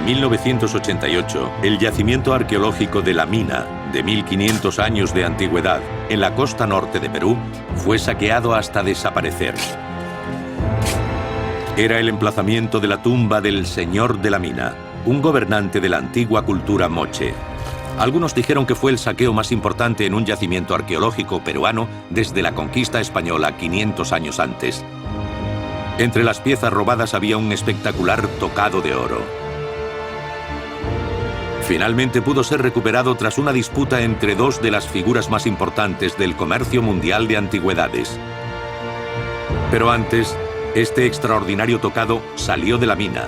1988, el yacimiento arqueológico de La Mina, de 1500 años de antigüedad, en la costa norte de Perú, fue saqueado hasta desaparecer. Era el emplazamiento de la tumba del Señor de la Mina, un gobernante de la antigua cultura moche. Algunos dijeron que fue el saqueo más importante en un yacimiento arqueológico peruano desde la conquista española 500 años antes. Entre las piezas robadas había un espectacular tocado de oro. Finalmente pudo ser recuperado tras una disputa entre dos de las figuras más importantes del comercio mundial de antigüedades. Pero antes, este extraordinario tocado salió de la mina,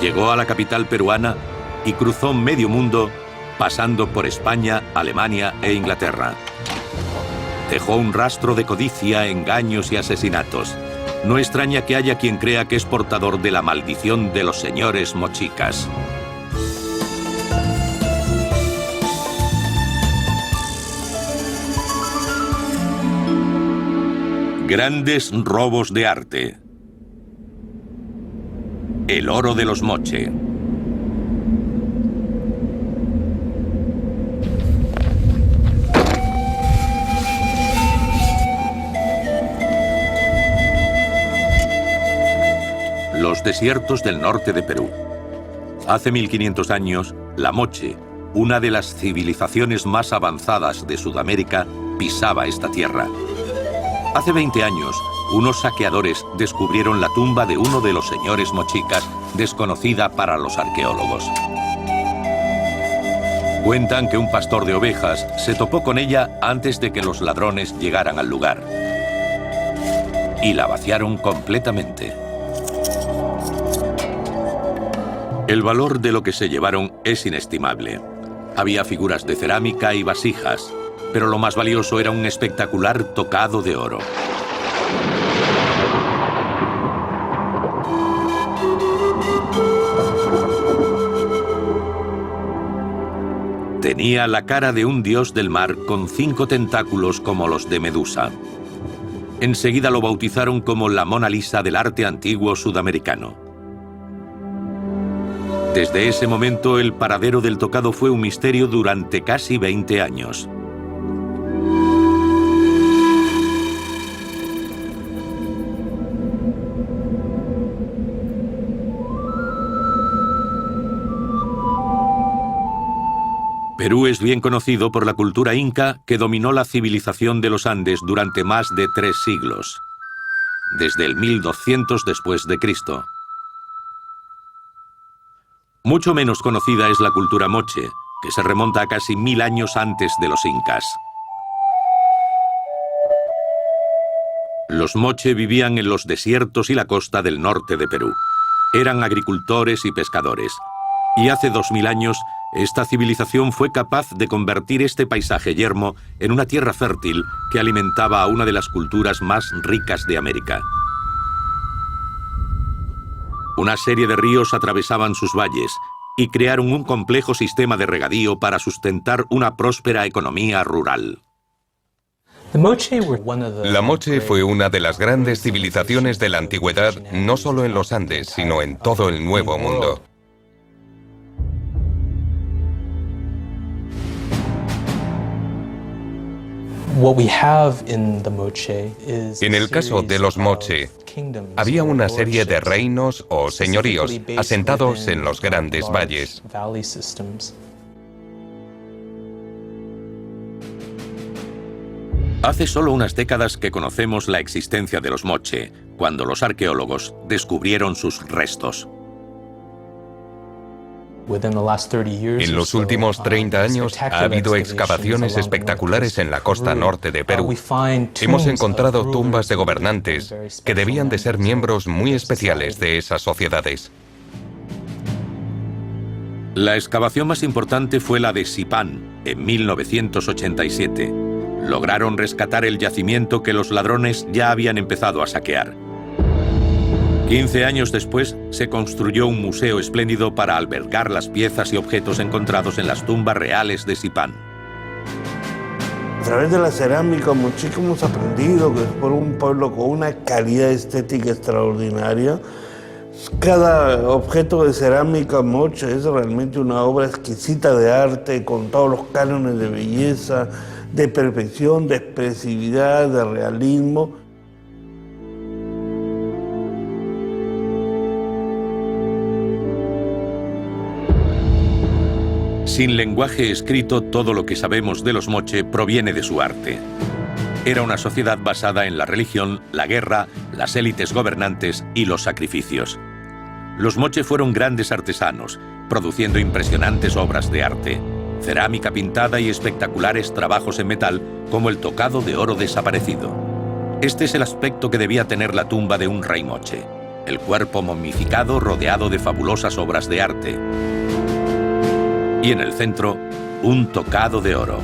llegó a la capital peruana y cruzó medio mundo, pasando por España, Alemania e Inglaterra. Dejó un rastro de codicia, engaños y asesinatos. No extraña que haya quien crea que es portador de la maldición de los señores mochicas. Grandes robos de arte. El oro de los moche. Los desiertos del norte de Perú. Hace 1500 años, la moche, una de las civilizaciones más avanzadas de Sudamérica, pisaba esta tierra. Hace 20 años, unos saqueadores descubrieron la tumba de uno de los señores mochicas, desconocida para los arqueólogos. Cuentan que un pastor de ovejas se topó con ella antes de que los ladrones llegaran al lugar. Y la vaciaron completamente. El valor de lo que se llevaron es inestimable. Había figuras de cerámica y vasijas, pero lo más valioso era un espectacular tocado de oro. Tenía la cara de un dios del mar con 5 tentáculos como los de Medusa. Enseguida lo bautizaron como la Mona Lisa del arte antiguo sudamericano. Desde ese momento, el paradero del tocado fue un misterio durante casi 20 años. Perú es bien conocido por la cultura inca que dominó la civilización de los Andes durante más de 3 siglos, desde el 1200 después de Cristo. Mucho menos conocida es la cultura moche, que se remonta a casi 1000 años antes de los incas. Los moche vivían en los desiertos y la costa del norte de Perú. Eran agricultores y pescadores. Y hace 2000 años, esta civilización fue capaz de convertir este paisaje yermo en una tierra fértil que alimentaba a una de las culturas más ricas de América. Una serie de ríos atravesaban sus valles y crearon un complejo sistema de regadío para sustentar una próspera economía rural. La moche fue una de las grandes civilizaciones de la antigüedad, no solo en los Andes, sino en todo el Nuevo Mundo. En el caso de los moche, había una serie de reinos o señoríos asentados en los grandes valles. Hace solo unas décadas que conocemos la existencia de los moche, cuando los arqueólogos descubrieron sus restos. En los últimos 30 años ha habido excavaciones espectaculares en la costa norte de Perú. Hemos encontrado tumbas de gobernantes que debían de ser miembros muy especiales de esas sociedades. La excavación más importante fue la de Sipán, en 1987. Lograron rescatar el yacimiento que los ladrones ya habían empezado a saquear. 15 años después, se construyó un museo espléndido para albergar las piezas y objetos encontrados en las tumbas reales de Sipán. A través de la cerámica mochica hemos aprendido que es por un pueblo con una calidad estética extraordinaria. Cada objeto de cerámica moche es realmente una obra exquisita de arte, con todos los cánones de belleza, de perfección, de expresividad, de realismo. Sin lenguaje escrito, todo lo que sabemos de los moche proviene de su arte. Era una sociedad basada en la religión, la guerra, las élites gobernantes y los sacrificios. Los moche fueron grandes artesanos, produciendo impresionantes obras de arte, cerámica pintada y espectaculares trabajos en metal, como el tocado de oro desaparecido. Este es el aspecto que debía tener la tumba de un rey moche: el cuerpo momificado rodeado de fabulosas obras de arte. Y en el centro, un tocado de oro.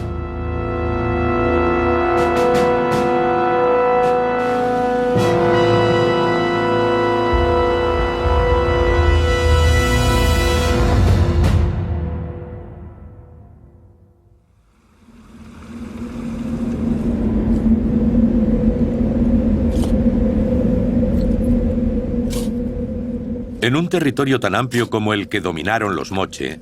En un territorio tan amplio como el que dominaron los moche,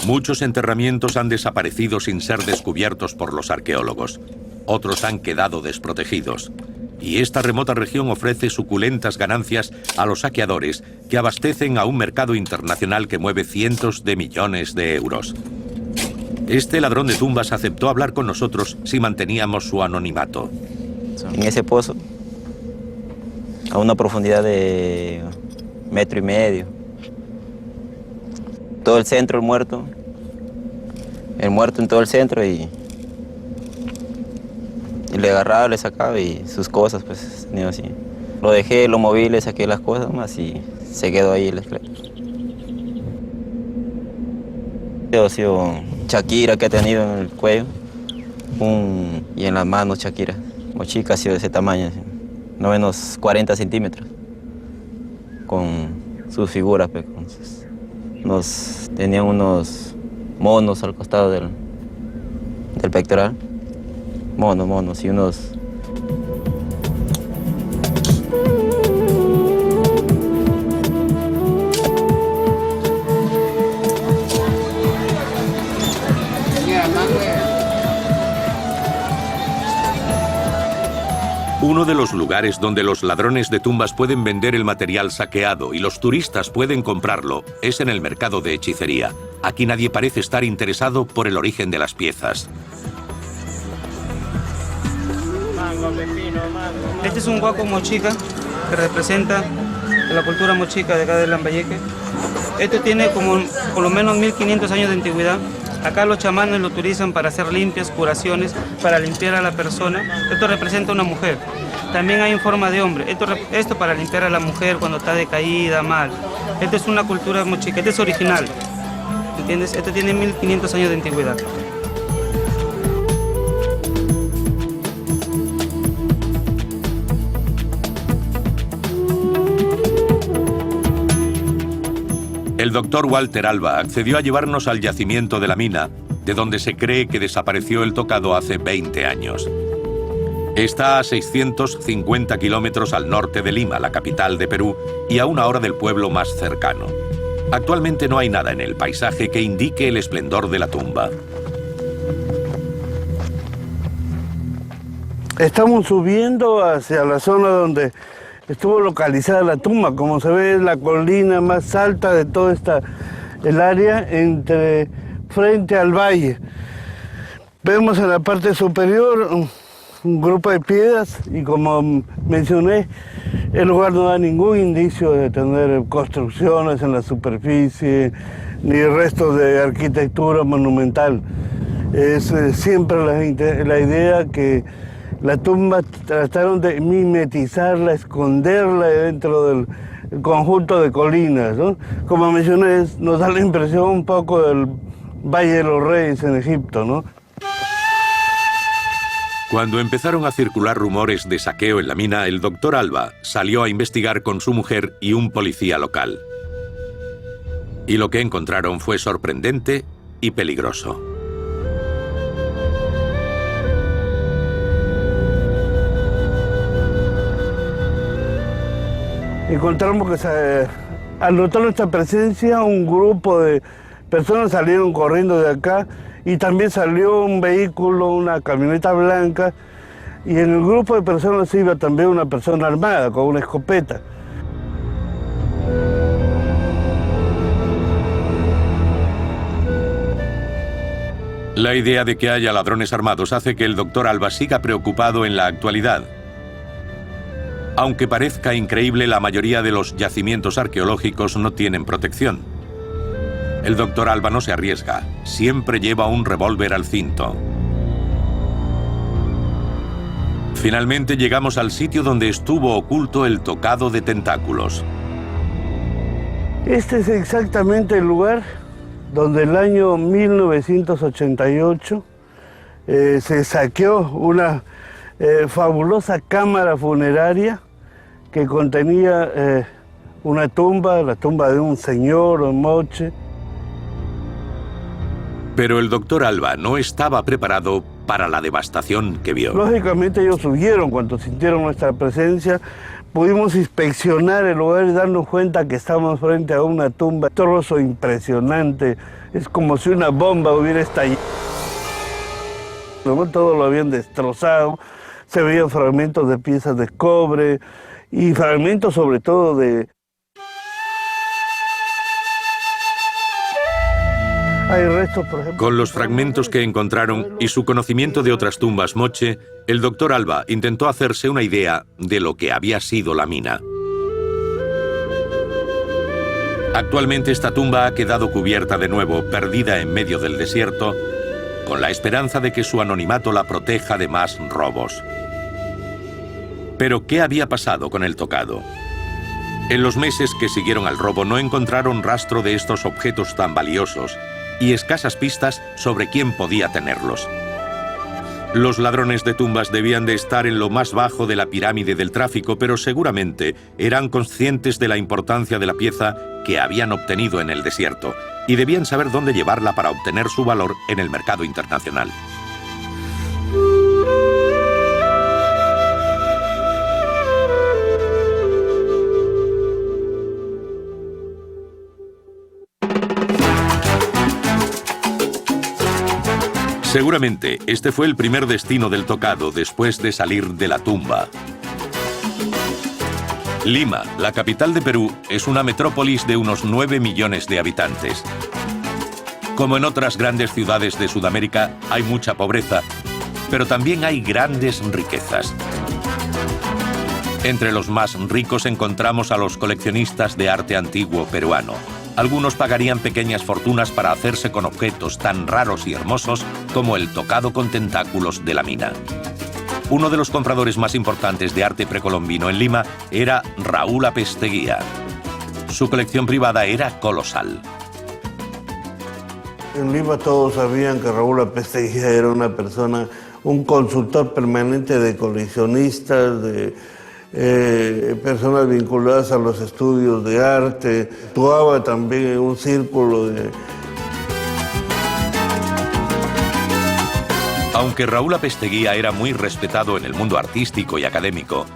muchos enterramientos han desaparecido sin ser descubiertos por los arqueólogos. Otros han quedado desprotegidos. Y esta remota región ofrece suculentas ganancias a los saqueadores que abastecen a un mercado internacional que mueve cientos de millones de euros. Este ladrón de tumbas aceptó hablar con nosotros si manteníamos su anonimato. En ese pozo, a una profundidad de 1,5 metros. Todo el centro, el muerto en todo el centro, y le agarraba, le sacaba y sus cosas, pues, tenía así. Lo dejé, lo moví, le saqué las cosas más y se quedó ahí el esqueleto. Ha sido Shakira que ha tenido en el cuello y en las manos Shakira. Mochica ha sido de ese tamaño, así, no menos 40 centímetros. Con sus figuras, pues, tenían unos monos al costado del pectoral. Monos y unos... Uno de los lugares donde los ladrones de tumbas pueden vender el material saqueado y los turistas pueden comprarlo es en el mercado de hechicería. Aquí nadie parece estar interesado por el origen de las piezas. Este es un huaco mochica que representa la cultura mochica de acá de Lambayeque. Esto tiene como por lo menos 1500 años de antigüedad. Acá los chamanes lo utilizan para hacer limpias, curaciones, para limpiar a la persona. Esto representa a una mujer. También hay en forma de hombre. Esto para limpiar a la mujer cuando está decaída, mal. Esto es una cultura mochica, este es original. ¿Entiendes? Esto tiene 1500 años de antigüedad. El doctor Walter Alba accedió a llevarnos al yacimiento de la mina, de donde se cree que desapareció el tocado hace 20 años. Está a 650 kilómetros al norte de Lima, la capital de Perú, y a 1 hora del pueblo más cercano. Actualmente no hay nada en el paisaje que indique el esplendor de la tumba. Estamos subiendo hacia la zona donde estuvo localizada la tumba. Como se ve, es la colina más alta de toda el área frente al valle. Vemos en la parte superior un grupo de piedras y, como mencioné, el lugar no da ningún indicio de tener construcciones en la superficie ni restos de arquitectura monumental. Es siempre la idea que la tumba trataron de mimetizarla, esconderla dentro del conjunto de colinas, ¿no? Como mencioné, nos da la impresión un poco del Valle de los Reyes en Egipto, ¿no? Cuando empezaron a circular rumores de saqueo en la mina, el doctor Alba salió a investigar con su mujer y un policía local. Y lo que encontraron fue sorprendente y peligroso. Encontramos que Al notar nuestra presencia, un grupo de personas salieron corriendo de acá y también salió un vehículo, una camioneta blanca, y en el grupo de personas iba también una persona armada con una escopeta. La idea de que haya ladrones armados hace que el doctor Alba siga preocupado en la actualidad. Aunque parezca increíble, la mayoría de los yacimientos arqueológicos no tienen protección. El doctor Alba no se arriesga, siempre lleva un revólver al cinto. Finalmente llegamos al sitio donde estuvo oculto el tocado de tentáculos. Este es exactamente el lugar donde el año 1988 se saqueó una fabulosa cámara funeraria que contenía una tumba, la tumba de un señor o moche. Pero el doctor Alba no estaba preparado para la devastación que vio. Lógicamente ellos huyeron cuando sintieron nuestra presencia. Pudimos inspeccionar el lugar y darnos cuenta que estábamos frente a una tumba. Trozo impresionante, es como si una bomba hubiera estallado. Todo lo habían destrozado, se veían fragmentos de piezas de cobre y fragmentos sobre todo de... Hay restos, por ejemplo... Con los fragmentos que encontraron y su conocimiento de otras tumbas moche, el doctor Alba intentó hacerse una idea de lo que había sido la mina. Actualmente esta tumba ha quedado cubierta de nuevo, perdida en medio del desierto, con la esperanza de que su anonimato la proteja de más robos. Pero, ¿qué había pasado con el tocado? En los meses que siguieron al robo no encontraron rastro de estos objetos tan valiosos y escasas pistas sobre quién podía tenerlos. Los ladrones de tumbas debían de estar en lo más bajo de la pirámide del tráfico, pero seguramente eran conscientes de la importancia de la pieza que habían obtenido en el desierto y debían saber dónde llevarla para obtener su valor en el mercado internacional. Seguramente este fue el primer destino del tocado después de salir de la tumba. Lima, la capital de Perú, es una metrópolis de unos 9 millones de habitantes. Como en otras grandes ciudades de Sudamérica, hay mucha pobreza, pero también hay grandes riquezas. Entre los más ricos encontramos a los coleccionistas de arte antiguo peruano. Algunos pagarían pequeñas fortunas para hacerse con objetos tan raros y hermosos como el tocado con tentáculos de la mina. Uno de los compradores más importantes de arte precolombino en Lima era Raúl Apesteguía. Su colección privada era colosal. En Lima todos sabían que Raúl Apesteguía era una persona, un consultor permanente de coleccionistas, de personas vinculadas a los estudios de arte. Actuaba también en un círculo de... Aunque Raúl Apesteguía era muy respetado en el mundo artístico y académico,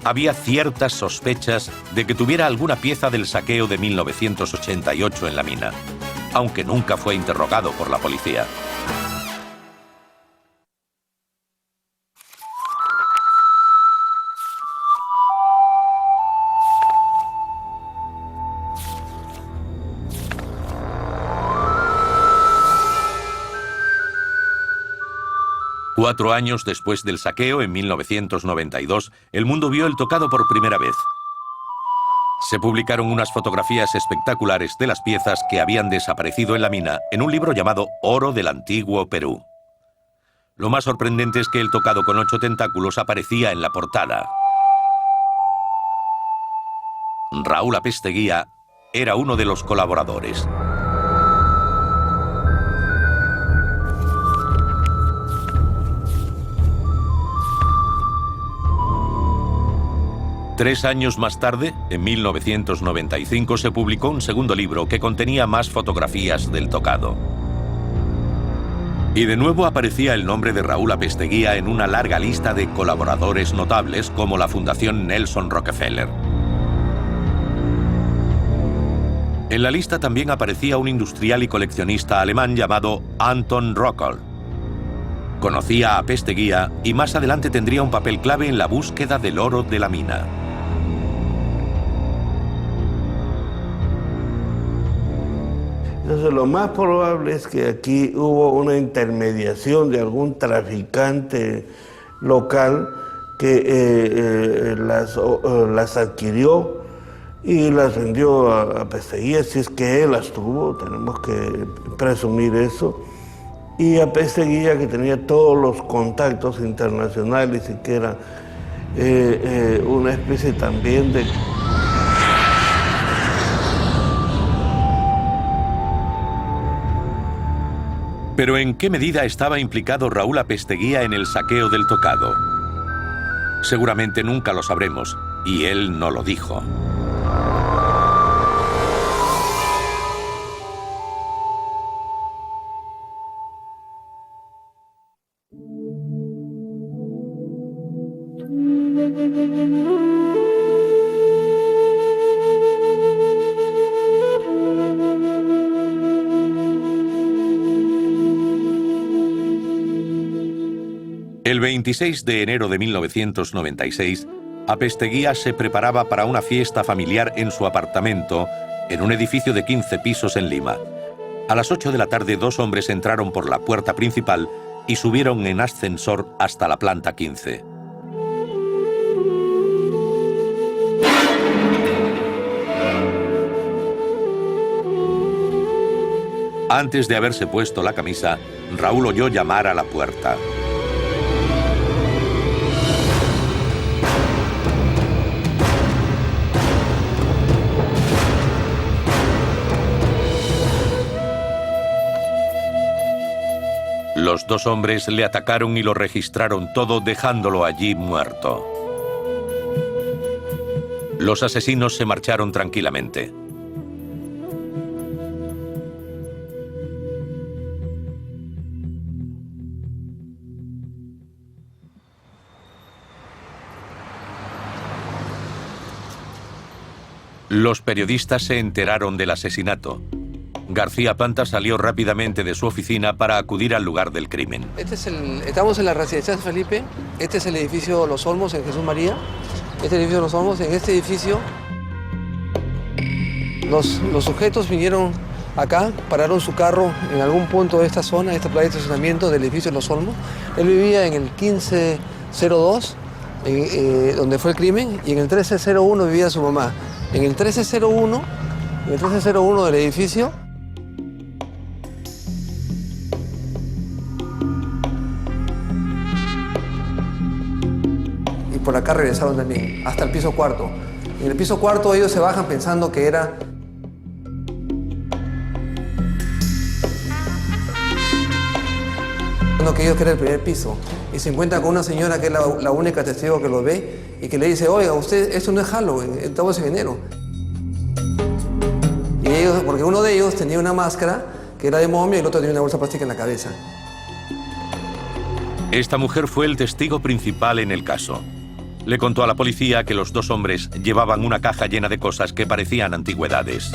había ciertas sospechas de que tuviera alguna pieza del saqueo de 1988 en la mina, aunque nunca fue interrogado por la policía. Cuatro años después del saqueo, en 1992, el mundo vio el tocado por primera vez. Se publicaron unas fotografías espectaculares de las piezas que habían desaparecido en la mina en un libro llamado Oro del Antiguo Perú. Lo más sorprendente es que el tocado con 8 tentáculos aparecía en la portada. Raúl Apesteguía era uno de los colaboradores. Tres años más tarde, en 1995, se publicó un segundo libro que contenía más fotografías del tocado. Y de nuevo aparecía el nombre de Raúl Apesteguía en una larga lista de colaboradores notables como la Fundación Nelson Rockefeller. En la lista también aparecía un industrial y coleccionista alemán llamado Anton Rockel. Conocía a Pesteguía y más adelante tendría un papel clave en la búsqueda del oro de la mina. Entonces lo más probable es que aquí hubo una intermediación de algún traficante local que las adquirió y las vendió a Pesteguía, si es que él las tuvo, tenemos que presumir eso. Y a Pesteguía, que tenía todos los contactos internacionales y que era una especie también de... Pero ¿en qué medida estaba implicado Raúl Apesteguía en el saqueo del Tocado? Seguramente nunca lo sabremos, y él no lo dijo. El 26 de enero de 1996, Apesteguía se preparaba para una fiesta familiar en su apartamento, en un edificio de 15 pisos en Lima. A las 8 de la tarde, dos hombres entraron por la puerta principal y subieron en ascensor hasta la planta 15. Antes de haberse puesto la camisa, Raúl oyó llamar a la puerta. Los dos hombres le atacaron y lo registraron todo, dejándolo allí muerto. Los asesinos se marcharon tranquilamente. Los periodistas se enteraron del asesinato. García Panta salió rápidamente de su oficina para acudir al lugar del crimen. Estamos en la residencia de Felipe. Este es el edificio Los Olmos en Jesús María. Este edificio Los Olmos. En este edificio los sujetos vinieron acá, pararon su carro en algún punto de esta zona, esta playa de estacionamiento del edificio Los Olmos. Él vivía en el 1502, donde fue el crimen, y en el 1301 vivía su mamá. En el 1301 del edificio, y por acá regresaron también, hasta el piso cuarto. En el piso cuarto ellos se bajan pensando que era... que ellos que era el primer piso, y se encuentran con una señora que es la única testigo que lo ve y que le dice: oiga, usted, esto no es Halloween, estamos en enero. Y ellos, porque uno de ellos tenía una máscara que era de momia y el otro tenía una bolsa plástica en la cabeza. Esta mujer fue el testigo principal en el caso. Le contó a la policía que los dos hombres llevaban una caja llena de cosas que parecían antigüedades.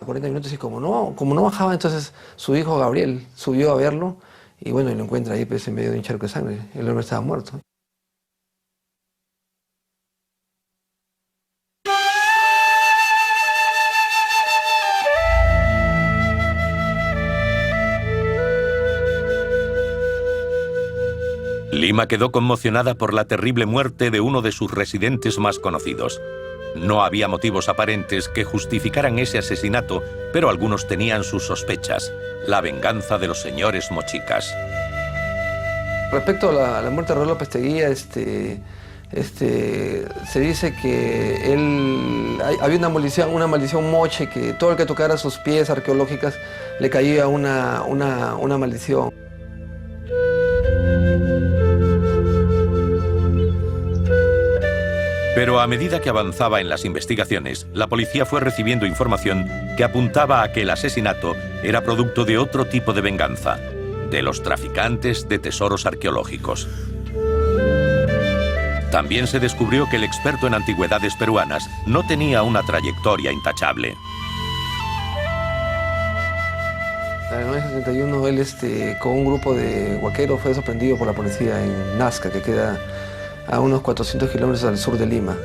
A 40 minutos y como no bajaba, entonces su hijo Gabriel subió a verlo y bueno, y lo encuentra ahí pues, en medio de un charco de sangre. El hombre estaba muerto. Lima quedó conmocionada por la terrible muerte de uno de sus residentes más conocidos. No había motivos aparentes que justificaran ese asesinato, pero algunos tenían sus sospechas. La venganza de los señores Mochicas. Respecto a la muerte de Raúl Apesteguía, se dice que había una maldición moche, que todo el que tocara sus pies arqueológicas le caía una maldición. Pero a medida que avanzaba en las investigaciones, la policía fue recibiendo información que apuntaba a que el asesinato era producto de otro tipo de venganza, de los traficantes de tesoros arqueológicos. También se descubrió que el experto en antigüedades peruanas no tenía una trayectoria intachable. En el 1971 él con un grupo de huaqueros fue sorprendido por la policía en Nazca, que queda a unos 400 kilómetros al sur de Lima.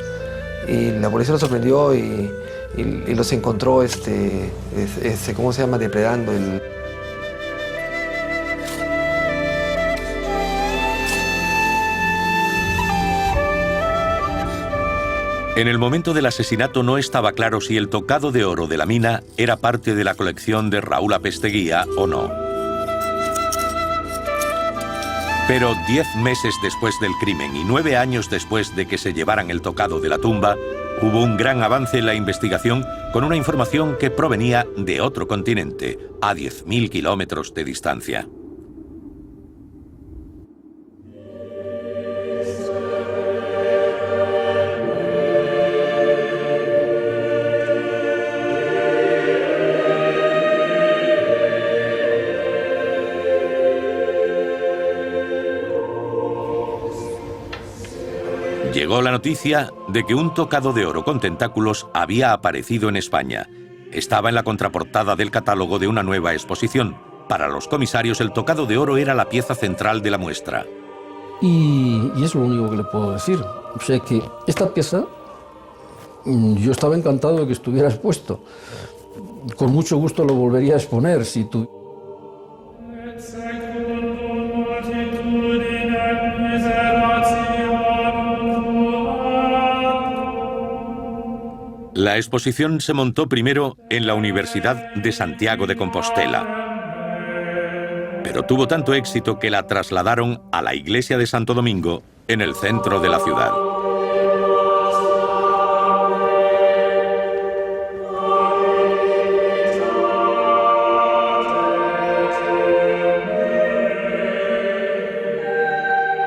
Y la policía los sorprendió y los encontró, ¿cómo se llama?, depredando el... En el momento del asesinato no estaba claro si el tocado de oro de la mina era parte de la colección de Raúl Apesteguía o no. Pero 10 meses después del crimen y 9 años después de que se llevaran el tocado de la tumba, hubo un gran avance en la investigación con una información que provenía de otro continente, a 10.000 kilómetros de distancia. Llegó la noticia de que un tocado de oro con tentáculos había aparecido en España. Estaba en la contraportada del catálogo de una nueva exposición. Para los comisarios, el tocado de oro era la pieza central de la muestra. Y es lo único que le puedo decir. O sea que esta pieza, yo estaba encantado de que estuviera expuesto. Con mucho gusto lo volvería a exponer si tú... La exposición se montó primero en la Universidad de Santiago de Compostela, pero tuvo tanto éxito que la trasladaron a la iglesia de Santo Domingo, en el centro de la ciudad.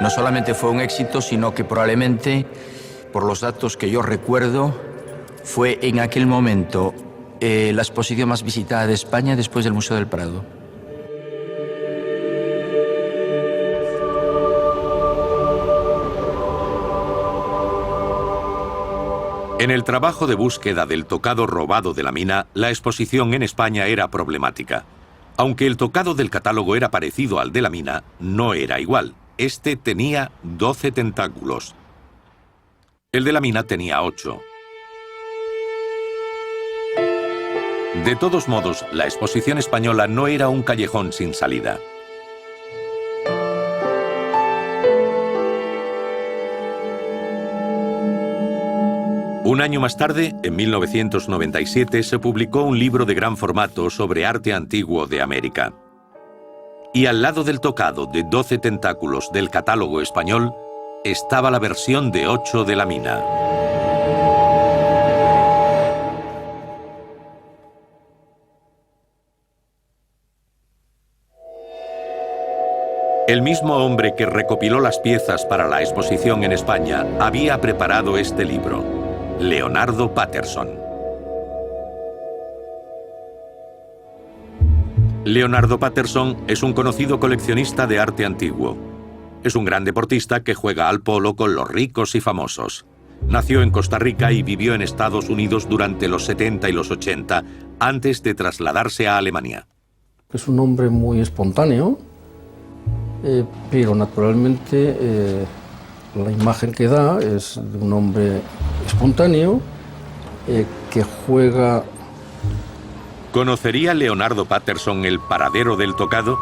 No solamente fue un éxito, sino que probablemente, por los datos que yo recuerdo, fue en aquel momento la exposición más visitada de España después del Museo del Prado. En el trabajo de búsqueda del tocado robado de la mina, la exposición en España era problemática. Aunque el tocado del catálogo era parecido al de la mina, no era igual. Este tenía 12 tentáculos. El de la mina tenía 8. De todos modos, la exposición española no era un callejón sin salida. Un año más tarde, en 1997, se publicó un libro de gran formato sobre arte antiguo de América. Y al lado del tocado de 12 tentáculos del catálogo español, estaba la versión de 8 de la mina. El mismo hombre que recopiló las piezas para la exposición en España había preparado este libro, Leonardo Patterson. Leonardo Patterson es un conocido coleccionista de arte antiguo. Es un gran deportista que juega al polo con los ricos y famosos. Nació en Costa Rica y vivió en Estados Unidos durante los 70 y los 80, antes de trasladarse a Alemania. Es un hombre muy espontáneo, pero naturalmente la imagen que da es de un hombre espontáneo que juega. ¿Conocería Leonardo Patterson el paradero del tocado?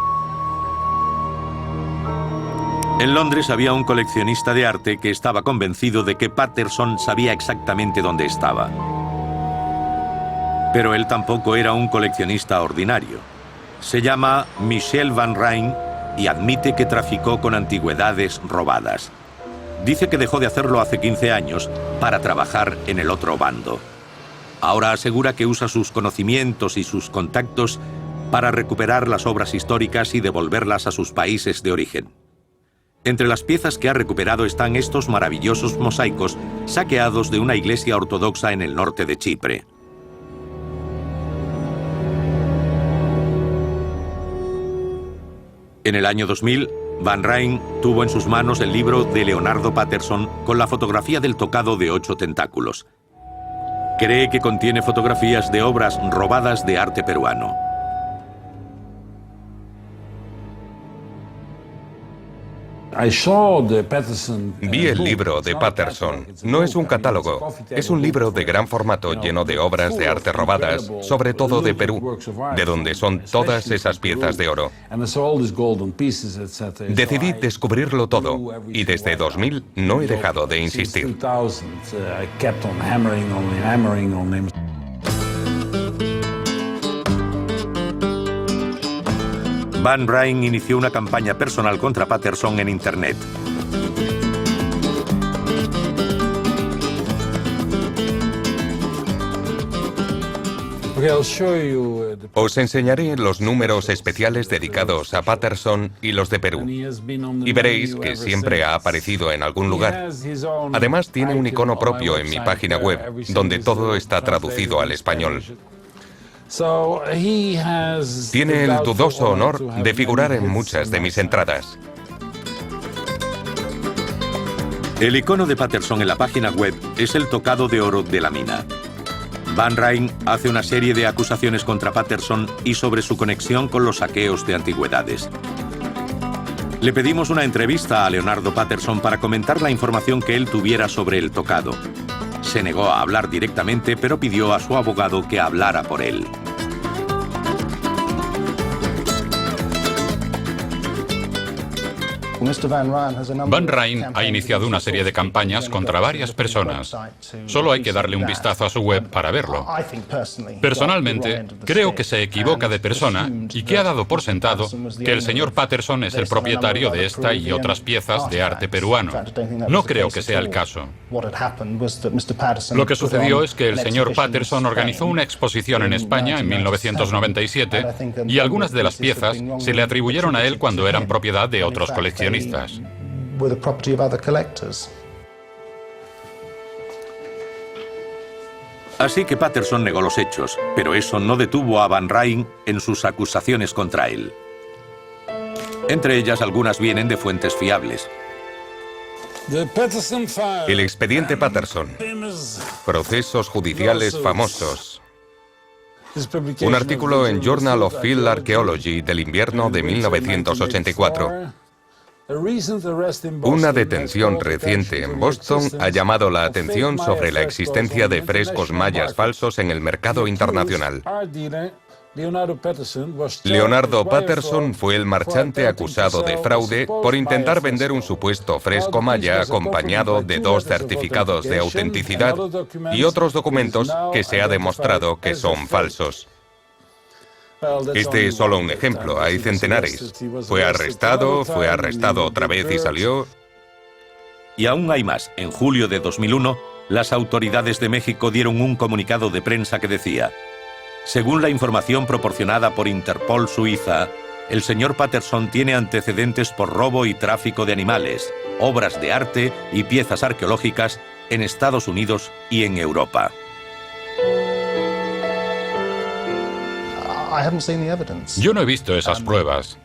En Londres había un coleccionista de arte que estaba convencido de que Patterson sabía exactamente dónde estaba. Pero él tampoco era un coleccionista ordinario. Se llama Michel Van Rijn y admite que traficó con antigüedades robadas. Dice que dejó de hacerlo hace 15 años para trabajar en el otro bando. Ahora asegura que usa sus conocimientos y sus contactos para recuperar las obras históricas y devolverlas a sus países de origen. Entre las piezas que ha recuperado están estos maravillosos mosaicos saqueados de una iglesia ortodoxa en el norte de Chipre. En el año 2000, Van Rijn tuvo en sus manos el libro de Leonardo Patterson con la fotografía del tocado de 8 tentáculos. Cree que contiene fotografías de obras robadas de arte peruano. Vi el libro de Patterson. No es un catálogo, es un libro de gran formato lleno de obras de arte robadas, sobre todo de Perú, de donde son todas esas piezas de oro. Decidí descubrirlo todo y desde 2000 no he dejado de insistir. Van Rijn inició una campaña personal contra Patterson en Internet. Os enseñaré los números especiales dedicados a Patterson y los de Perú. Y veréis que siempre ha aparecido en algún lugar. Además, tiene un icono propio en mi página web, donde todo está traducido al español. Tiene el dudoso honor de figurar en muchas de mis entradas. El icono de Patterson en la página web es el tocado de oro de la mina. Van Rijn hace una serie de acusaciones contra Patterson y sobre su conexión con los saqueos de antigüedades. Le pedimos una entrevista a Leonardo Patterson para comentar la información que él tuviera sobre el tocado. Se negó a hablar directamente, pero pidió a su abogado que hablara por él. Van Rijn ha iniciado una serie de campañas contra varias personas. Solo hay que darle un vistazo a su web para verlo. Personalmente, creo que se equivoca de persona y que ha dado por sentado que el señor Patterson es el propietario de esta y otras piezas de arte peruano. No creo que sea el caso. Lo que sucedió es que el señor Patterson organizó una exposición en España en 1997 y algunas de las piezas se le atribuyeron a él cuando eran propiedad de otros coleccionistas. Así que Patterson negó los hechos, pero eso no detuvo a Van Rijn en sus acusaciones contra él. Entre ellas, algunas vienen de fuentes fiables. El expediente Patterson. Procesos judiciales famosos. Un artículo en Journal of Field Archaeology del invierno de 1984. Una detención reciente en Boston ha llamado la atención sobre la existencia de frescos mayas falsos en el mercado internacional. Leonardo Patterson fue el marchante acusado de fraude por intentar vender un supuesto fresco maya acompañado de 2 certificados de autenticidad y otros documentos que se ha demostrado que son falsos. Este es solo un ejemplo, hay centenares. Fue arrestado otra vez y salió. Y aún hay más. En julio de 2001, las autoridades de México dieron un comunicado de prensa que decía: según la información proporcionada por Interpol Suiza, el señor Patterson tiene antecedentes por robo y tráfico de animales, obras de arte y piezas arqueológicas en Estados Unidos y en Europa. Yo no he visto esas pruebas.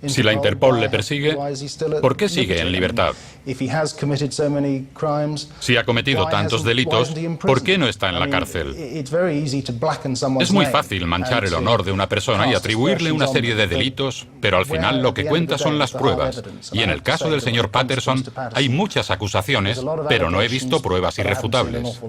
Si la Interpol le persigue, ¿por qué sigue en libertad? Si ha cometido tantos delitos, ¿por qué no está en la cárcel? Es muy fácil manchar el honor de una persona y atribuirle una serie de delitos, pero al final lo que cuenta son las pruebas. Y en el caso del señor Patterson hay muchas acusaciones, pero no he visto pruebas irrefutables.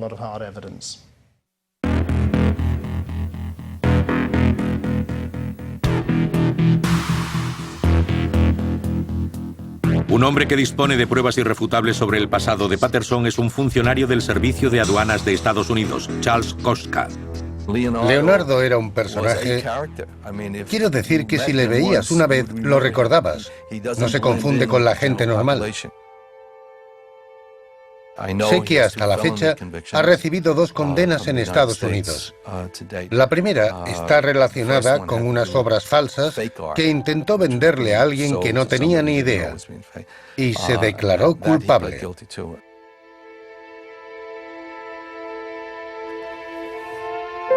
Un hombre que dispone de pruebas irrefutables sobre el pasado de Patterson es un funcionario del Servicio de Aduanas de Estados Unidos, Charles Koska. Leonardo era un personaje. Quiero decir que si le veías una vez, lo recordabas. No se confunde con la gente normal. Sé que hasta la fecha ha recibido 2 condenas en Estados Unidos. La primera está relacionada con unas obras falsas que intentó venderle a alguien que no tenía ni idea y se declaró culpable.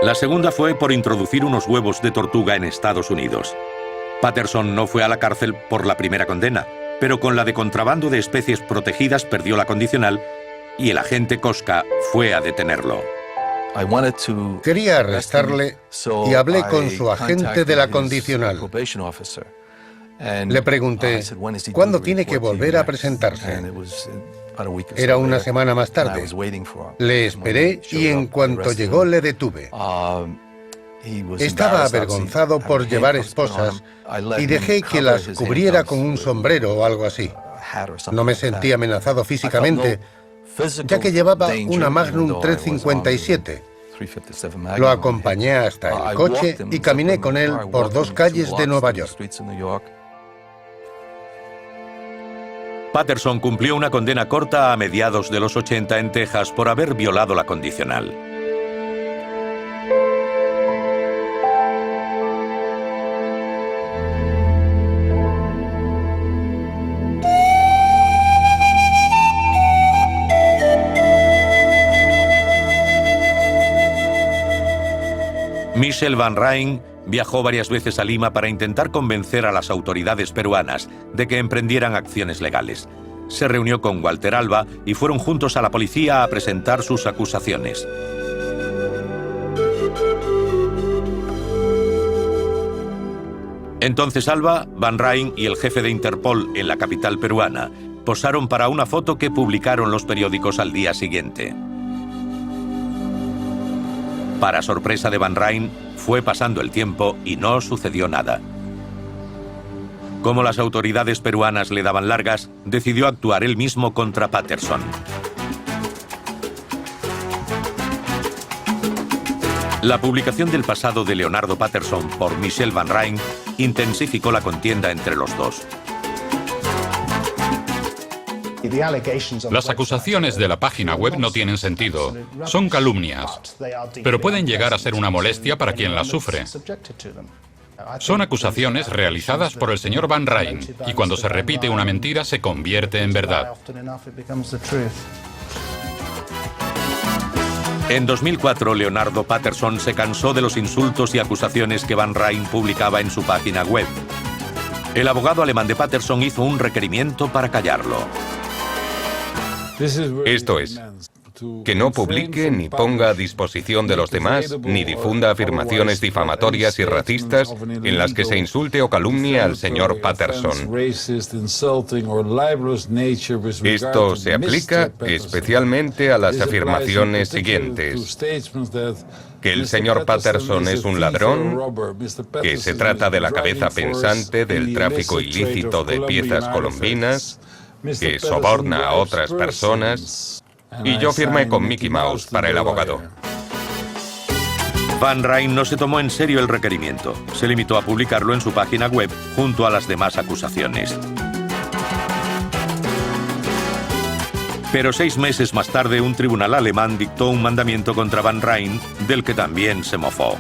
La segunda fue por introducir unos huevos de tortuga en Estados Unidos. Patterson no fue a la cárcel por la primera condena, pero con la de contrabando de especies protegidas perdió la condicional y el agente Koska fue a detenerlo. Quería arrestarle y hablé con su agente de la condicional. Le pregunté, ¿cuándo tiene que volver a presentarse? Era una semana más tarde. Le esperé y en cuanto llegó le detuve. Estaba avergonzado por llevar esposas y dejé que las cubriera con un sombrero o algo así. No me sentí amenazado físicamente, ya que llevaba una Magnum 357. Lo acompañé hasta el coche y caminé con él por 2 calles de Nueva York. Patterson cumplió una condena corta a mediados de los 80 en Texas por haber violado la condicional. Michel Van Rijn viajó varias veces a Lima para intentar convencer a las autoridades peruanas de que emprendieran acciones legales. Se reunió con Walter Alba y fueron juntos a la policía a presentar sus acusaciones. Entonces Alba, Van Rijn y el jefe de Interpol en la capital peruana posaron para una foto que publicaron los periódicos al día siguiente. Para sorpresa de Van Rijn, fue pasando el tiempo y no sucedió nada. Como las autoridades peruanas le daban largas, decidió actuar él mismo contra Patterson. La publicación del pasado de Leonardo Patterson por Michel Van Rijn intensificó la contienda entre los dos. Las acusaciones de la página web no tienen sentido. Son calumnias, pero pueden llegar a ser una molestia para quien las sufre. Son acusaciones realizadas por el señor Van Rijn, y cuando se repite una mentira se convierte en verdad. En 2004, Leonardo Patterson se cansó de los insultos y acusaciones que Van Rijn publicaba en su página web. El abogado alemán de Patterson hizo un requerimiento para callarlo. Esto es, que no publique ni ponga a disposición de los demás, ni difunda afirmaciones difamatorias y racistas en las que se insulte o calumnie al señor Patterson. Esto se aplica especialmente a las afirmaciones siguientes: que el señor Patterson es un ladrón, que se trata de la cabeza pensante del tráfico ilícito de piezas colombinas, que soborna a otras personas, y yo firmé con Mickey Mouse para el abogado. Van Rijn no se tomó en serio el requerimiento. Se limitó a publicarlo en su página web junto a las demás acusaciones. Pero 6 meses más tarde, un tribunal alemán dictó un mandamiento contra Van Rijn, del que también se mofó.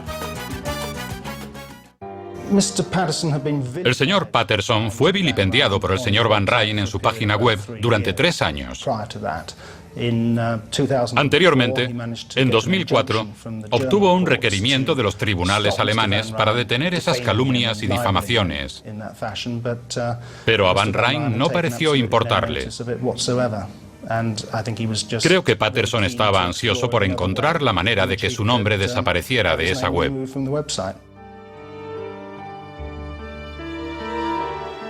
El señor Patterson fue vilipendiado por el señor Van Rijn en su página web durante 3 años. Anteriormente, en 2004, obtuvo un requerimiento de los tribunales alemanes para detener esas calumnias y difamaciones. Pero a Van Rijn no pareció importarle. Creo que Patterson estaba ansioso por encontrar la manera de que su nombre desapareciera de esa web.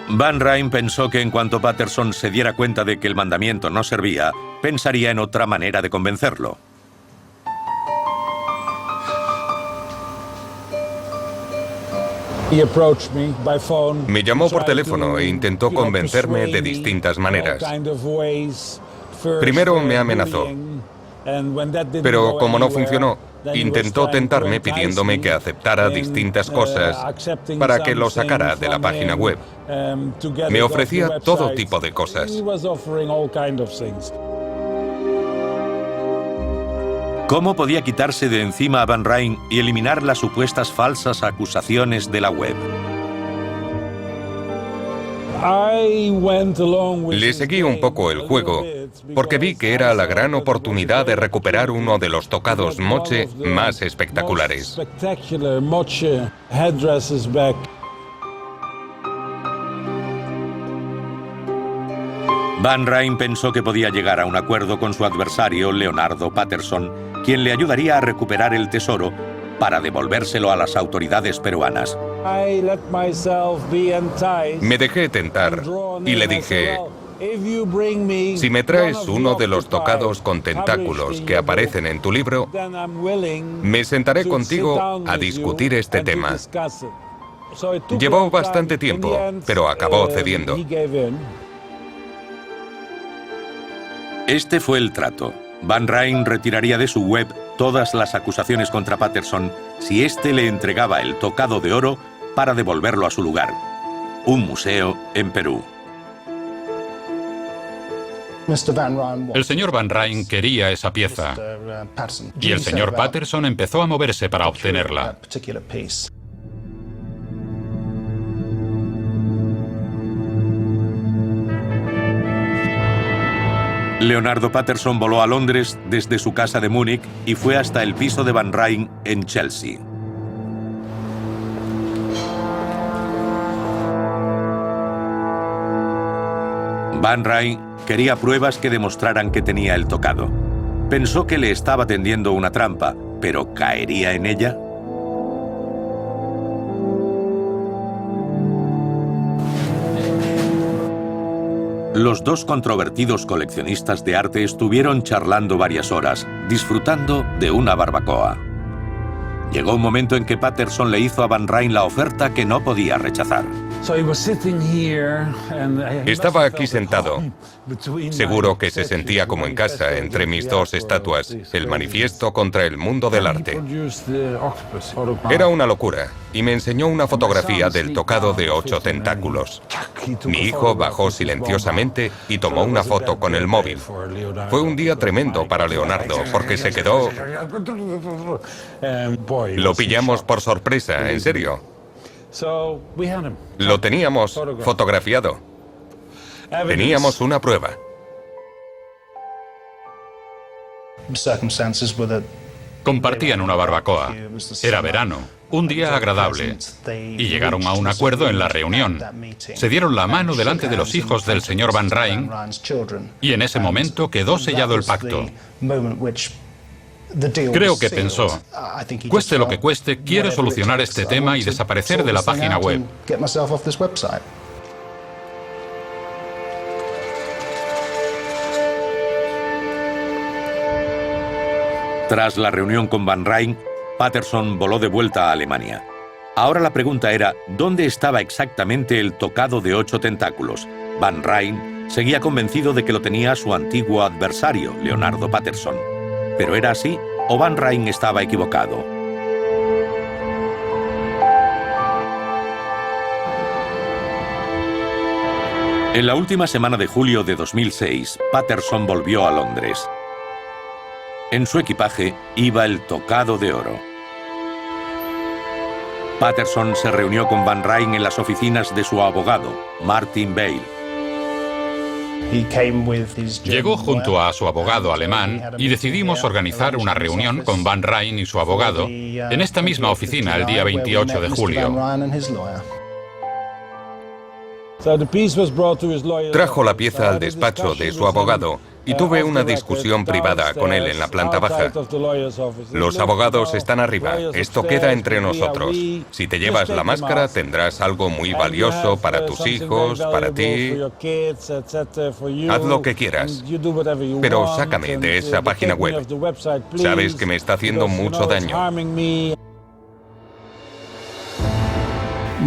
Van Rijn pensó que en cuanto Patterson se diera cuenta de que el mandamiento no servía, pensaría en otra manera de convencerlo. Me llamó por teléfono e intentó convencerme de distintas maneras. Primero me amenazó, pero como no funcionó, intentó tentarme pidiéndome que aceptara distintas cosas para que lo sacara de la página web. Me ofrecía todo tipo de cosas. ¿Cómo podía quitarse de encima a Van Rijn y eliminar las supuestas falsas acusaciones de la web? Le seguí un poco el juego, porque vi que era la gran oportunidad de recuperar uno de los tocados moche más espectaculares. Van Ryn pensó que podía llegar a un acuerdo con su adversario, Leonardo Patterson, quien le ayudaría a recuperar el tesoro para devolvérselo a las autoridades peruanas. Me dejé tentar y le dije: si me traes uno de los tocados con tentáculos que aparecen en tu libro, me sentaré contigo a discutir este tema. Llevó bastante tiempo, pero acabó cediendo. Este fue el trato. Van Ryn retiraría de su web todas las acusaciones contra Patterson si éste le entregaba el tocado de oro para devolverlo a su lugar, un museo en Perú. El señor Van Ryn quería esa pieza y el señor Patterson empezó a moverse para obtenerla. Leonardo Patterson voló a Londres desde su casa de Múnich y fue hasta el piso de Van Ryn en Chelsea. Van Ryn quería pruebas que demostraran que tenía el tocado. Pensó que le estaba tendiendo una trampa, pero ¿caería en ella? Los dos controvertidos coleccionistas de arte estuvieron charlando varias horas, disfrutando de una barbacoa. Llegó un momento en que Patterson le hizo a Van Ryn la oferta que no podía rechazar. Estaba aquí sentado. Seguro que se sentía como en casa entre mis dos estatuas, el manifiesto contra el mundo del arte. Era una locura, y me enseñó una fotografía del tocado de 8 tentáculos. Mi hijo bajó silenciosamente y tomó una foto con el móvil. Fue un día tremendo para Leonardo, porque se quedó... Lo pillamos por sorpresa, en serio. Lo teníamos fotografiado. Teníamos una prueba. Compartían una barbacoa. Era verano, un día agradable, y llegaron a un acuerdo en la reunión. Se dieron la mano delante de los hijos del señor Van Ryn y en ese momento quedó sellado el pacto. Creo que pensó: cueste lo que cueste, quiero solucionar este tema y desaparecer de la página web. Tras la reunión con Van Ryn, Patterson voló de vuelta a Alemania. Ahora la pregunta era, ¿dónde estaba exactamente el tocado de 8 tentáculos? Van Ryn seguía convencido de que lo tenía su antiguo adversario, Leonardo Patterson. ¿Pero era así o Van Ryn estaba equivocado? En la última semana de julio de 2006, Patterson volvió a Londres. En su equipaje iba el tocado de oro. Patterson se reunió con Van Ryn en las oficinas de su abogado, Martin Bale. Llegó junto a su abogado alemán y decidimos organizar una reunión con Van Ryn y su abogado en esta misma oficina el día 28 de julio. Trajo la pieza al despacho de su abogado y tuve una discusión privada con él en la planta baja. Los abogados están arriba, esto queda entre nosotros. Si te llevas la máscara tendrás algo muy valioso para tus hijos, para ti. Haz lo que quieras, pero sácame de esa página web. Sabes que me está haciendo mucho daño.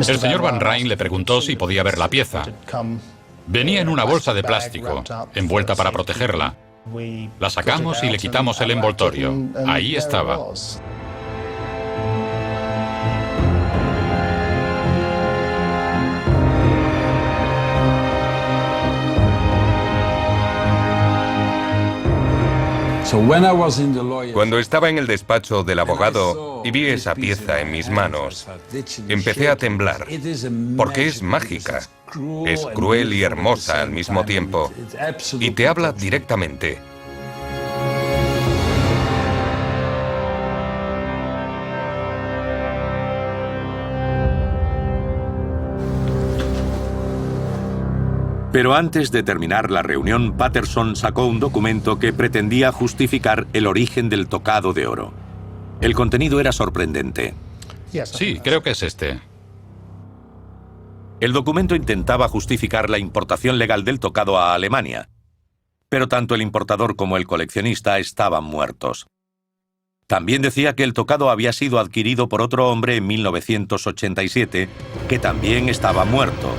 El señor Van Ryn le preguntó si podía ver la pieza. Venía en una bolsa de plástico, envuelta para protegerla. La sacamos y le quitamos el envoltorio. Ahí estaba. Cuando estaba en el despacho del abogado y vi esa pieza en mis manos, empecé a temblar, porque es mágica, es cruel y hermosa al mismo tiempo, y te habla directamente. Pero antes de terminar la reunión, Patterson sacó un documento que pretendía justificar el origen del tocado de oro. El contenido era sorprendente. Sí, creo que es este. El documento intentaba justificar la importación legal del tocado a Alemania, pero tanto el importador como el coleccionista estaban muertos. También decía que el tocado había sido adquirido por otro hombre en 1987, que también estaba muerto.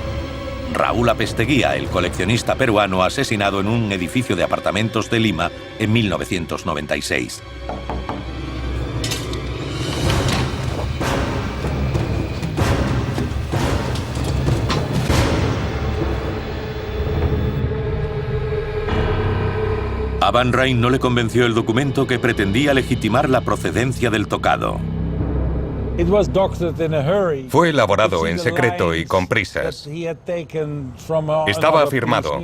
Raúl Apesteguía, el coleccionista peruano asesinado en un edificio de apartamentos de Lima en 1996. A Van Rijn no le convenció el documento que pretendía legitimar la procedencia del tocado. Fue elaborado en secreto y con prisas. Estaba firmado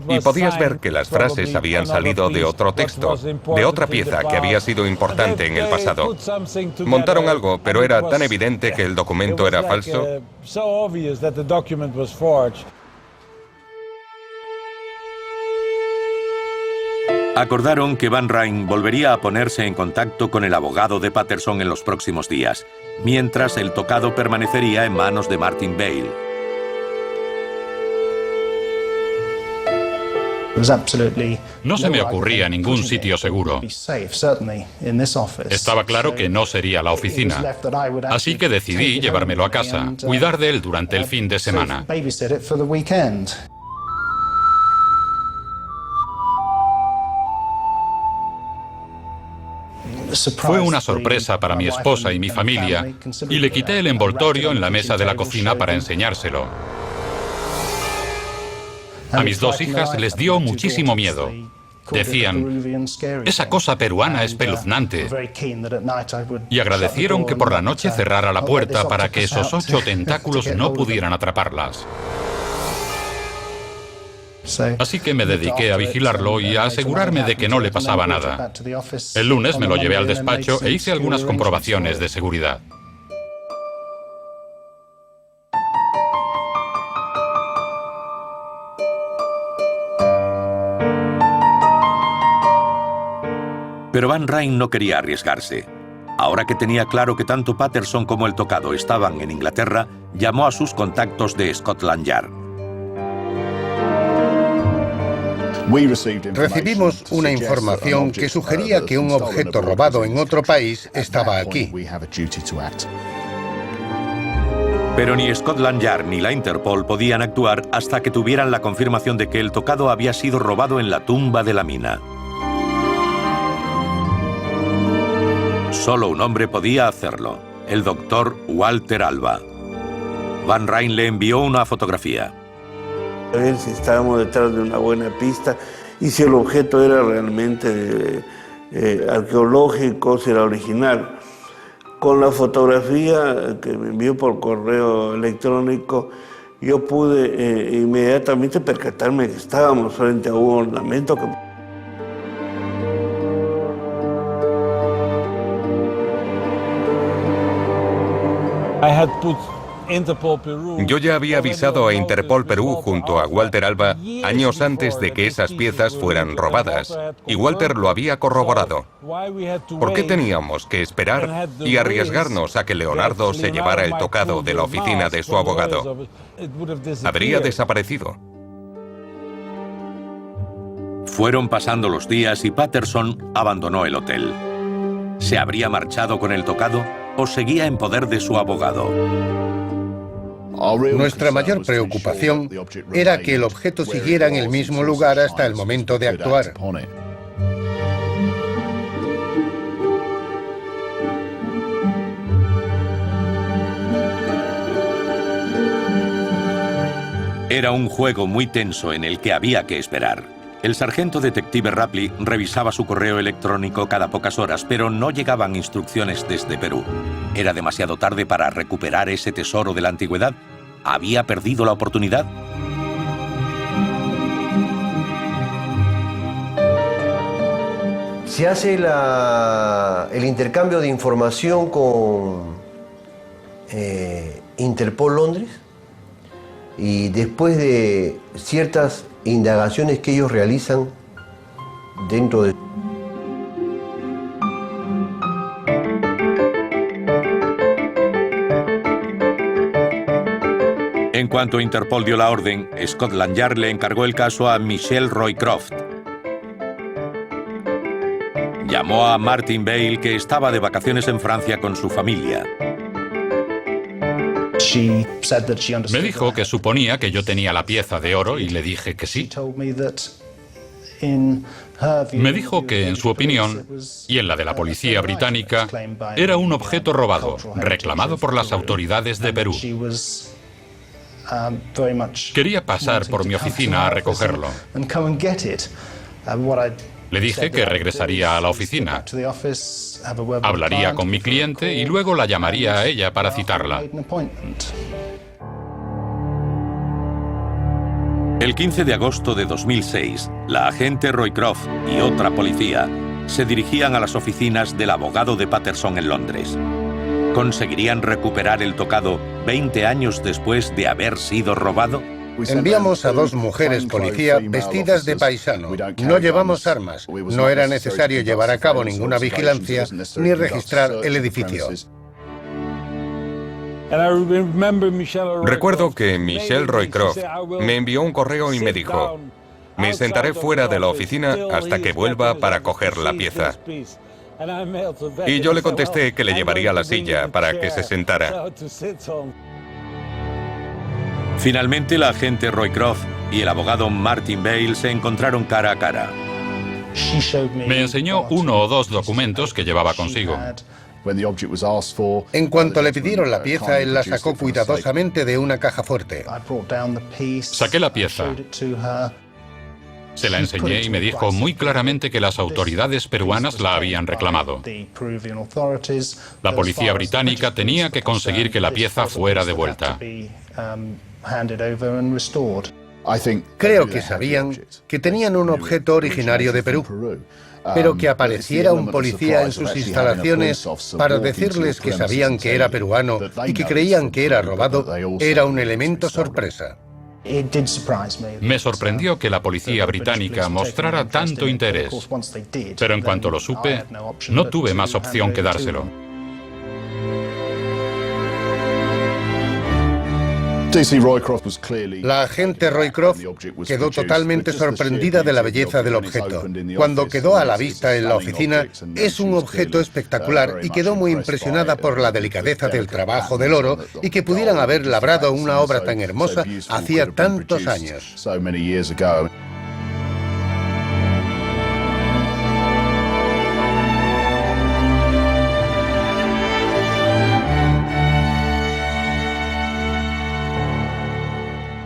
y podías ver que las frases habían salido de otro texto, de otra pieza que había sido importante en el pasado. Montaron algo, pero era tan evidente que el documento era falso. Acordaron que Van Rijn volvería a ponerse en contacto con el abogado de Patterson en los próximos días, mientras el tocado permanecería en manos de Martin Bale. No se me ocurría ningún sitio seguro. Estaba claro que no sería la oficina, así que decidí llevármelo a casa, cuidar de él durante el fin de semana. Fue una sorpresa para mi esposa y mi familia, y le quité el envoltorio en la mesa de la cocina para enseñárselo. A mis dos hijas les dio muchísimo miedo. Decían, esa cosa peruana es espeluznante. Y agradecieron que por la noche cerrara la puerta para que esos 8 tentáculos no pudieran atraparlas. Así que me dediqué a vigilarlo y a asegurarme de que no le pasaba nada. El lunes me lo llevé al despacho e hice algunas comprobaciones de seguridad. Pero Van Rijn no quería arriesgarse. Ahora que tenía claro que tanto Patterson como el tocado estaban en Inglaterra, llamó a sus contactos de Scotland Yard. Recibimos una información que sugería que un objeto robado en otro país estaba aquí. Pero ni Scotland Yard ni la Interpol podían actuar hasta que tuvieran la confirmación de que el tocado había sido robado en la tumba de la mina. Solo un hombre podía hacerlo, el doctor Walter Alva. Van Rijn le envió una fotografía. A ver si estábamos detrás de una buena pista y si el objeto era realmente arqueológico, si era original. Con la fotografía que me envió por correo electrónico, yo pude inmediatamente percatarme que estábamos frente a un ornamento que... Yo ya había avisado a Interpol Perú junto a Walter Alva años antes de que esas piezas fueran robadas, y Walter lo había corroborado. ¿Por qué teníamos que esperar y arriesgarnos a que Leonardo se llevara el tocado de la oficina de su abogado? Habría desaparecido. Fueron pasando los días y Patterson abandonó el hotel. ¿Se habría marchado con el tocado o seguía en poder de su abogado? Nuestra mayor preocupación era que el objeto siguiera en el mismo lugar hasta el momento de actuar. Era un juego muy tenso en el que había que esperar. El sargento detective Rapley revisaba su correo electrónico cada pocas horas, pero no llegaban instrucciones desde Perú. ¿Era demasiado tarde para recuperar ese tesoro de la antigüedad? ¿Había perdido la oportunidad? Se hace el intercambio de información con Interpol Londres. Y después de ciertas indagaciones que ellos realizan dentro de... En cuanto Interpol dio la orden, Scotland Yard le encargó el caso a Michelle Roycroft. Llamó a Martin Bale, que estaba de vacaciones en Francia con su familia. Me dijo que suponía que yo tenía la pieza de oro y le dije que sí. Me dijo que, en su opinión, y en la de la policía británica, era un objeto robado, reclamado por las autoridades de Perú. Quería pasar por mi oficina a recogerlo. Le dije que regresaría a la oficina, hablaría con mi cliente y luego la llamaría a ella para citarla. El 15 de agosto de 2006, la agente Roycroft y otra policía se dirigían a las oficinas del abogado de Patterson en Londres. ¿Conseguirían recuperar el tocado 20 años después de haber sido robado? Enviamos a 2 mujeres policía vestidas de paisano. No llevamos armas. No era necesario llevar a cabo ninguna vigilancia ni registrar el edificio. Recuerdo que Michelle Roycroft me envió un correo y me dijo: me sentaré fuera de la oficina hasta que vuelva para coger la pieza. Y yo le contesté que le llevaría la silla para que se sentara. Finalmente, la agente Roycroft y el abogado Martin Bale se encontraron cara a cara. Me enseñó 1 o 2 documentos que llevaba consigo. En cuanto le pidieron la pieza, él la sacó cuidadosamente de una caja fuerte. Saqué la pieza. Se la enseñé y me dijo muy claramente que las autoridades peruanas la habían reclamado. La policía británica tenía que conseguir que la pieza fuera devuelta. Creo que sabían que tenían un objeto originario de Perú, pero que apareciera un policía en sus instalaciones para decirles que sabían que era peruano y que creían que era robado era un elemento sorpresa. Me sorprendió que la policía británica mostrara tanto interés, pero en cuanto lo supe, no tuve más opción que dárselo. La agente Roycroft quedó totalmente sorprendida de la belleza del objeto. Cuando quedó a la vista en la oficina, es un objeto espectacular y quedó muy impresionada por la delicadeza del trabajo del oro y que pudieran haber labrado una obra tan hermosa hacía tantos años.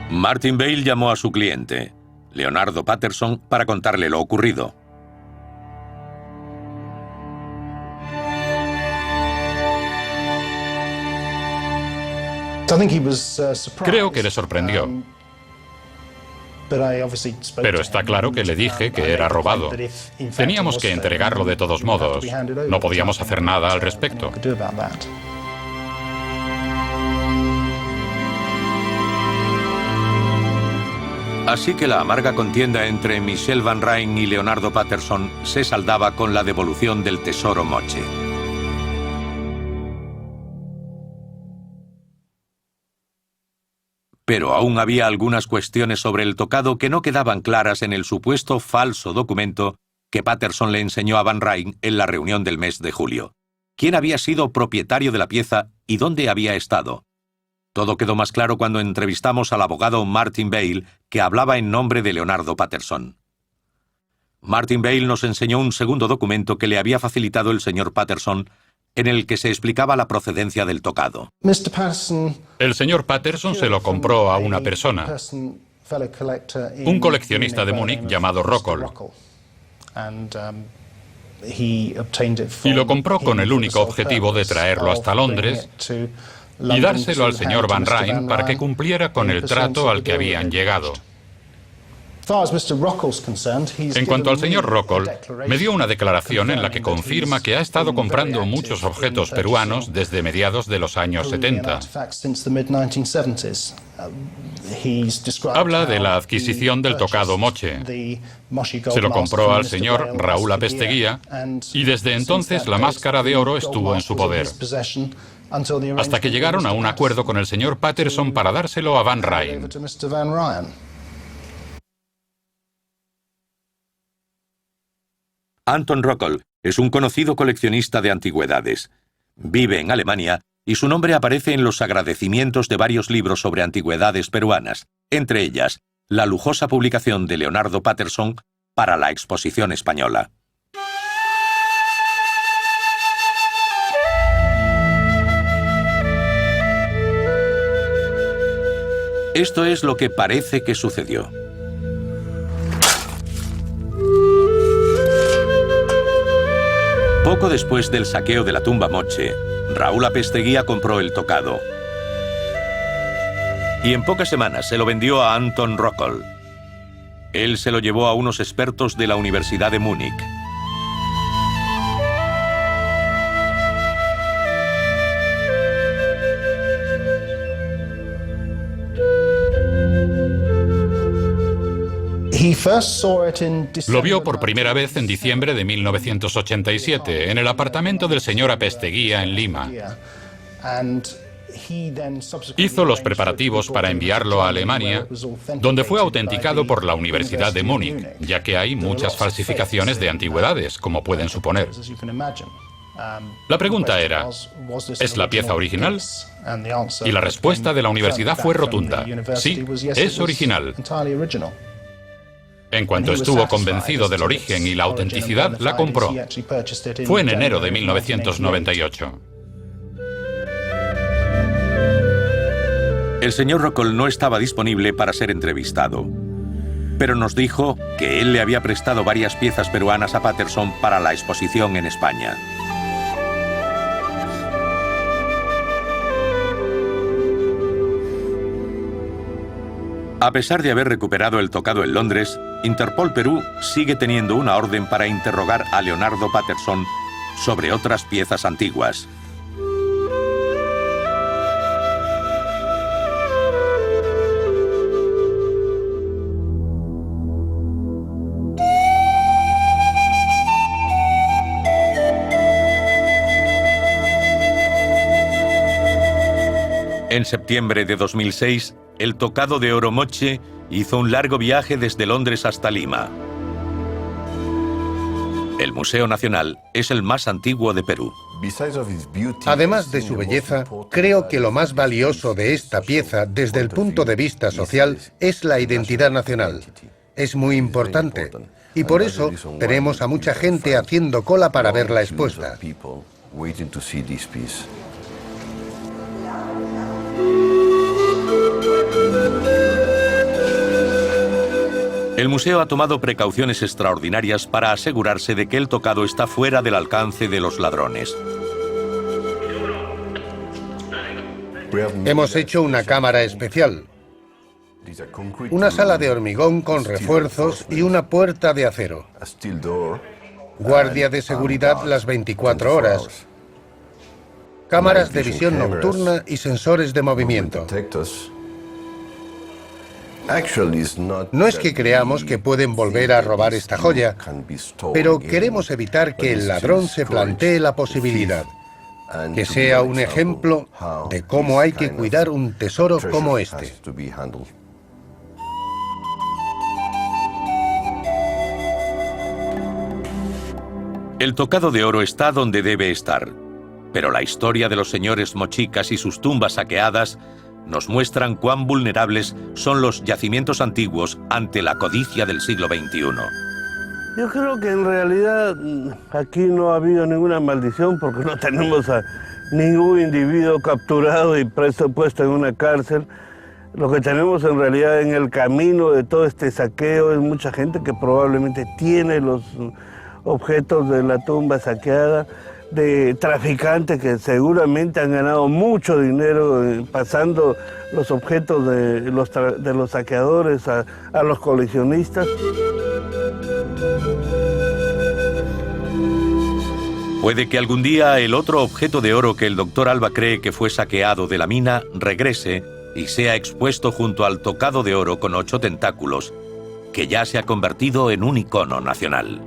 Martin Bale llamó a su cliente, Leonardo Patterson, para contarle lo ocurrido. Creo que le sorprendió. Pero está claro que le dije que era robado. Teníamos que entregarlo de todos modos. No podíamos hacer nada al respecto. Así que la amarga contienda entre Michelle Van Ryn y Leonardo Patterson se saldaba con la devolución del tesoro Moche. Pero aún había algunas cuestiones sobre el tocado que no quedaban claras en el supuesto falso documento que Patterson le enseñó a Van Ryn en la reunión del mes de julio. ¿Quién había sido propietario de la pieza y dónde había estado? Todo quedó más claro cuando entrevistamos al abogado Martin Bale, que hablaba en nombre de Leonardo Patterson. Martin Bale nos enseñó un segundo documento que le había facilitado el señor Patterson, en el que se explicaba la procedencia del tocado. El señor Patterson se lo compró a una persona, un coleccionista de Múnich llamado Rockall. Y lo compró con el único objetivo de traerlo hasta Londres y dárselo al señor Van Ryn para que cumpliera con el trato al que habían llegado. En cuanto al señor Rockall, me dio una declaración en la que confirma que ha estado comprando muchos objetos peruanos desde mediados de los años 70. Habla de la adquisición del tocado Moche. Se lo compró al señor Raúl Apesteguía y desde entonces la máscara de oro estuvo en su poder, hasta que llegaron a un acuerdo con el señor Patterson para dárselo a Van Rijn. Anton Rockall es un conocido coleccionista de antigüedades. Vive en Alemania y su nombre aparece en los agradecimientos de varios libros sobre antigüedades peruanas, entre ellas la lujosa publicación de Leonardo Patterson para la Exposición Española. Esto es lo que parece que sucedió. Poco después del saqueo de la tumba Moche, Raúl Apesteguía compró el tocado. Y en pocas semanas se lo vendió a Anton Rockall. Él se lo llevó a unos expertos de la Universidad de Múnich. Lo vio por primera vez en diciembre de 1987, en el apartamento del señor Apesteguía en Lima. Hizo los preparativos para enviarlo a Alemania, donde fue autenticado por la Universidad de Múnich, ya que hay muchas falsificaciones de antigüedades, como pueden suponer. La pregunta era, ¿es la pieza original? Y la respuesta de la universidad fue rotunda. Sí, es original. En cuanto estuvo convencido del origen y la autenticidad, la compró. Fue en enero de 1998. El señor Rockall no estaba disponible para ser entrevistado, pero nos dijo que él le había prestado varias piezas peruanas a Patterson para la exposición en España. A pesar de haber recuperado el tocado en Londres, Interpol Perú sigue teniendo una orden para interrogar a Leonardo Patterson sobre otras piezas antiguas. En septiembre de 2006, el tocado de oro Moche hizo un largo viaje desde Londres hasta Lima. El Museo Nacional es el más antiguo de Perú. Además de su belleza, creo que lo más valioso de esta pieza, desde el punto de vista social, es la identidad nacional. Es muy importante. Y por eso tenemos a mucha gente haciendo cola para verla expuesta. El museo ha tomado precauciones extraordinarias para asegurarse de que el tocado está fuera del alcance de los ladrones. Hemos hecho una cámara especial, una sala de hormigón con refuerzos y una puerta de acero. Guardia de seguridad las 24 horas. Cámaras de visión nocturna y sensores de movimiento. No es que creamos que pueden volver a robar esta joya, pero queremos evitar que el ladrón se plantee la posibilidad, que sea un ejemplo de cómo hay que cuidar un tesoro como este. El tocado de oro está donde debe estar, pero la historia de los señores mochicas y sus tumbas saqueadas nos muestran cuán vulnerables son los yacimientos antiguos ante la codicia del siglo XXI. Yo creo que en realidad aquí no ha habido ninguna maldición porque no tenemos a ningún individuo capturado y puesto en una cárcel. Lo que tenemos en realidad en el camino de todo este saqueo es mucha gente que probablemente tiene los objetos de la tumba saqueada, de traficantes que seguramente han ganado mucho dinero pasando los objetos de los saqueadores a los coleccionistas. Puede que algún día el otro objeto de oro que el doctor Alba cree que fue saqueado de la mina regrese y sea expuesto junto al tocado de oro con 8 tentáculos, que ya se ha convertido en un icono nacional.